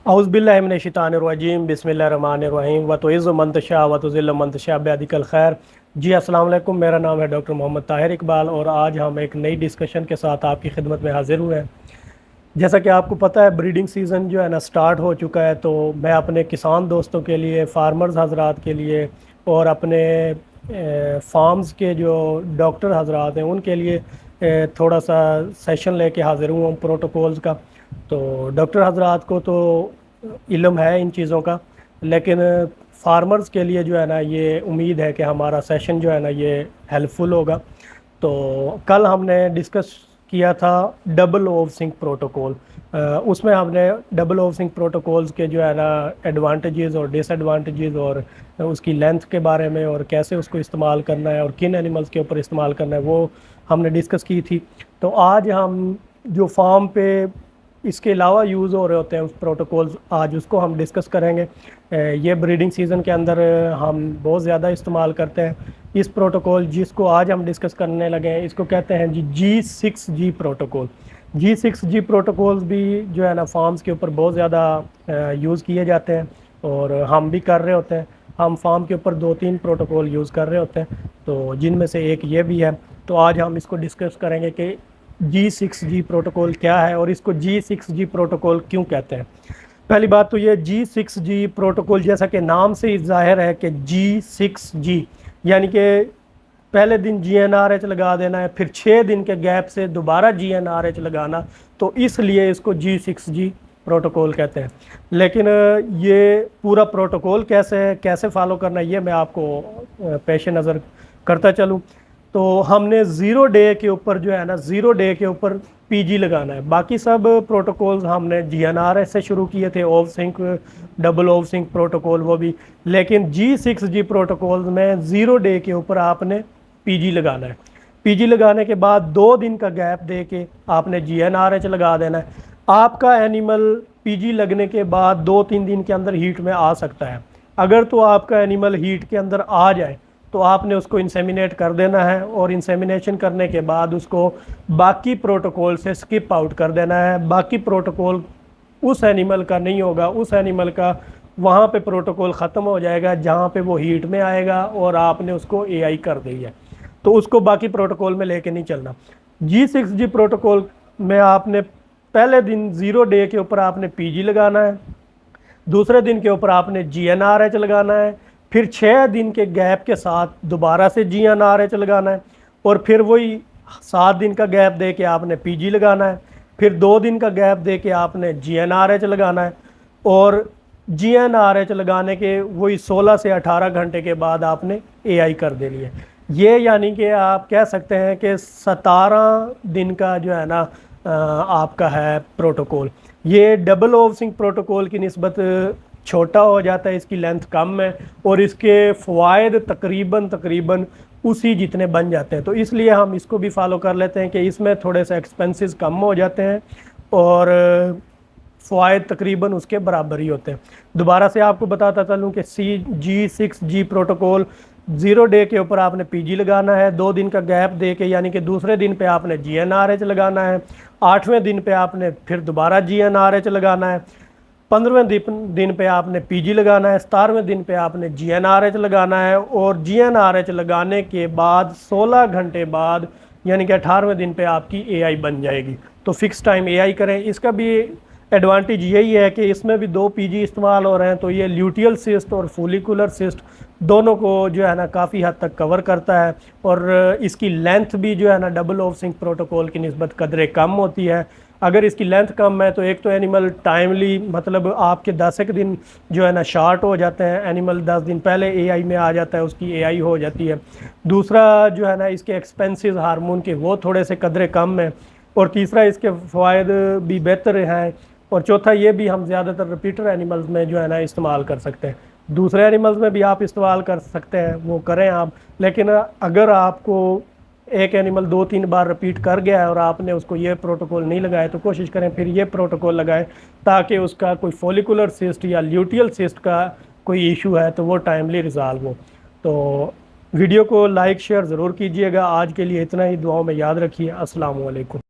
औज़ुबिल्लाहिमिनश्शैतानिर्रजीम बिस्मिल्लाहिर्रहमानिर्रहीम व तुइज़्ज़ु मन तशा व तुज़िल्लु मन तशा बियदिकल खैर। जी अस्सलाम वालेकुम, मेरा नाम है डॉक्टर मोहम्मद ताहिर इकबाल और आज हम एक नई डिस्कशन के साथ आपकी खिदमत में हाज़िर हुए हैं। जैसा कि आपको पता है ब्रीडिंग सीज़न जो है ना स्टार्ट हो चुका है, तो मैं अपने किसान दोस्तों के लिए, फार्मर्स हजरात के लिए और अपने फार्म्स के जो डॉक्टर हजरात हैं उनके लिए थोड़ा सा सेशन लेके हाज़िर हुआ हूँ प्रोटोकॉल्स का। तो डॉक्टर हजरात को तो इल्म है इन चीज़ों का, लेकिन फार्मर्स के लिए जो है ना ये उम्मीद है कि हमारा सेशन जो है ना ये हेल्पफुल होगा। तो कल हमने डिस्कस किया था डबल ओव सिंक प्रोटोकॉल। उसमें हमने डबल ओव सिंक प्रोटोकॉल्स के जो है ना एडवांटेजेस और डिसएडवांटेजेस और उसकी लेंथ के बारे में और कैसे उसको इस्तेमाल करना है और किन एनिमल्स के ऊपर इस्तेमाल करना है वो हमने डिस्कस की थी। तो आज हम जो फार्म पे इसके अलावा यूज़ हो रहे होते हैं उस प्रोटोकॉल्स, आज उसको हम डिस्कस करेंगे। ये ब्रीडिंग सीज़न के अंदर हम बहुत ज़्यादा इस्तेमाल करते हैं इस प्रोटोकॉल जिसको आज हम डिस्कस करने लगे हैं। इसको कहते हैं जी G6G प्रोटोकॉल। G6G प्रोटोकॉल्स भी जो है ना फार्म्स के ऊपर बहुत ज़्यादा यूज़ किए जाते हैं और हम भी कर रहे होते हैं। हम फार्म के ऊपर 2-3 प्रोटोकॉल यूज़ कर रहे होते हैं, तो जिनमें से एक ये भी है। तो आज हम इसको डिस्कस करेंगे कि G6G प्रोटोकॉल क्या है और इसको G6G प्रोटोकॉल क्यों कहते हैं। पहली बात तो ये G6G प्रोटोकॉल जैसा कि नाम से ही जाहिर है कि G6G यानी कि पहले दिन GnRH लगा देना है, फिर 6 दिन के गैप से दोबारा GnRH लगाना, तो इसलिए इसको G6G प्रोटोकॉल कहते हैं। लेकिन ये पूरा प्रोटोकॉल कैसे फॉलो करना है ये मैं आपको पेश नज़र करता चलूँ। तो हमने 0 डे के ऊपर जो है ना 0 डे के ऊपर PG लगाना है। बाकी सब प्रोटोकॉल्स हमने GnRH से शुरू किए थे, ओव सिंक, डबल ओव सिंक प्रोटोकॉल वो भी, लेकिन G6G प्रोटोकॉल्स में 0 डे के ऊपर आपने PG लगाना है। PG लगाने के बाद 2 दिन का गैप दे के आपने GnRH लगा देना है। आपका एनिमल PG लगने के बाद 2-3 दिन के अंदर हीट में आ सकता है। अगर तो आपका एनिमल हीट के अंदर आ जाए तो आपने उसको इंसेमिनेट कर देना है और इंसेमिनेशन करने के बाद उसको बाकी प्रोटोकॉल से स्किप आउट कर देना है। बाकी प्रोटोकॉल उस एनिमल का नहीं होगा, उस एनिमल का वहाँ पे प्रोटोकॉल ख़त्म हो जाएगा जहाँ पे वो हीट में आएगा और आपने उसको AI कर दी है, तो उसको बाकी प्रोटोकॉल में लेके नहीं चलना। G6G प्रोटोकॉल में आपने पहले दिन 0 डे के ऊपर आपने PG लगाना है, दूसरे दिन के ऊपर आपने GnRH लगाना है, फिर 6 दिन के गैप के साथ दोबारा से GnRH लगाना है और फिर वही 7 दिन का गैप दे के आपने PG लगाना है, फिर 2 दिन का गैप दे के आपने GnRH लगाना है और GnRH लगाने के वही 16 से 18 घंटे के बाद आपने AI कर देनी है। ये यानी कि आप कह सकते हैं कि 17 दिन का जो है ना आपका है प्रोटोकॉल। ये डबल ओव सिंक प्रोटोकॉल की निस्बत छोटा हो जाता है, इसकी लेंथ कम है और इसके फ़वाइद तकरीबन उसी जितने बन जाते हैं। तो इसलिए हम इसको भी फॉलो कर लेते हैं कि इसमें थोड़े से एक्सपेंसेस कम हो जाते हैं और फ़वाइद तकरीबन उसके बराबर ही होते हैं। दोबारा से आपको बताता चलूँ कि G6G प्रोटोकॉल 0 डे के ऊपर आपने PG लगाना है, 2 दिन का गैप दे के यानी कि दूसरे दिन पे आपने GnRH लगाना है, 8वें दिन पे आपने फिर दोबारा GnRH लगाना है, 15वें दिन पे आपने PG लगाना है, 17वें दिन पे आपने GnRH लगाना है और GnRH लगाने के बाद 16 घंटे बाद यानी कि 18वें दिन पे आपकी AI बन जाएगी। तो फिक्स टाइम AI करें। इसका भी एडवांटेज यही है कि इसमें भी 2 PG इस्तेमाल हो रहे हैं, तो ये ल्यूटियल सिस्ट और फोलिकुलर सिस्ट दोनों को जो है ना काफ़ी हद तक कवर करता है और इसकी लेंथ भी जो है ना डबल ओव सिंक प्रोटोकॉल की निस्बत कदरे कम होती है। अगर इसकी लेंथ कम है तो एक तो एनिमल टाइमली मतलब आपके 10 एक दिन जो है ना शार्ट हो जाते हैं, एनिमल 10 दिन पहले AI में आ जाता है, उसकी AI हो जाती है। दूसरा जो है ना इसके एक्सपेंसेस हार्मोन के वो थोड़े से कदरे कम हैं और तीसरा इसके फ़वाइद भी बेहतर हैं और चौथा ये भी हम ज़्यादातर रिपीटर एनिमल्स में जो है ना इस्तेमाल कर सकते हैं। दूसरे एनिमल्स में भी आप इस्तेमाल कर सकते हैं, वो करें आप, लेकिन अगर आपको एक एनिमल 2-3 बार रिपीट कर गया है और आपने उसको ये प्रोटोकॉल नहीं लगाया तो कोशिश करें फिर ये प्रोटोकॉल लगाएं ताकि उसका कोई फोलिकुलर सिस्ट या ल्यूटियल सिस्ट का कोई इशू है तो वो टाइमली रिजॉल्व हो। तो वीडियो को लाइक शेयर ज़रूर कीजिएगा। आज के लिए इतना ही, दुआओं में याद रखिए। अस्सलाम वालेकुम।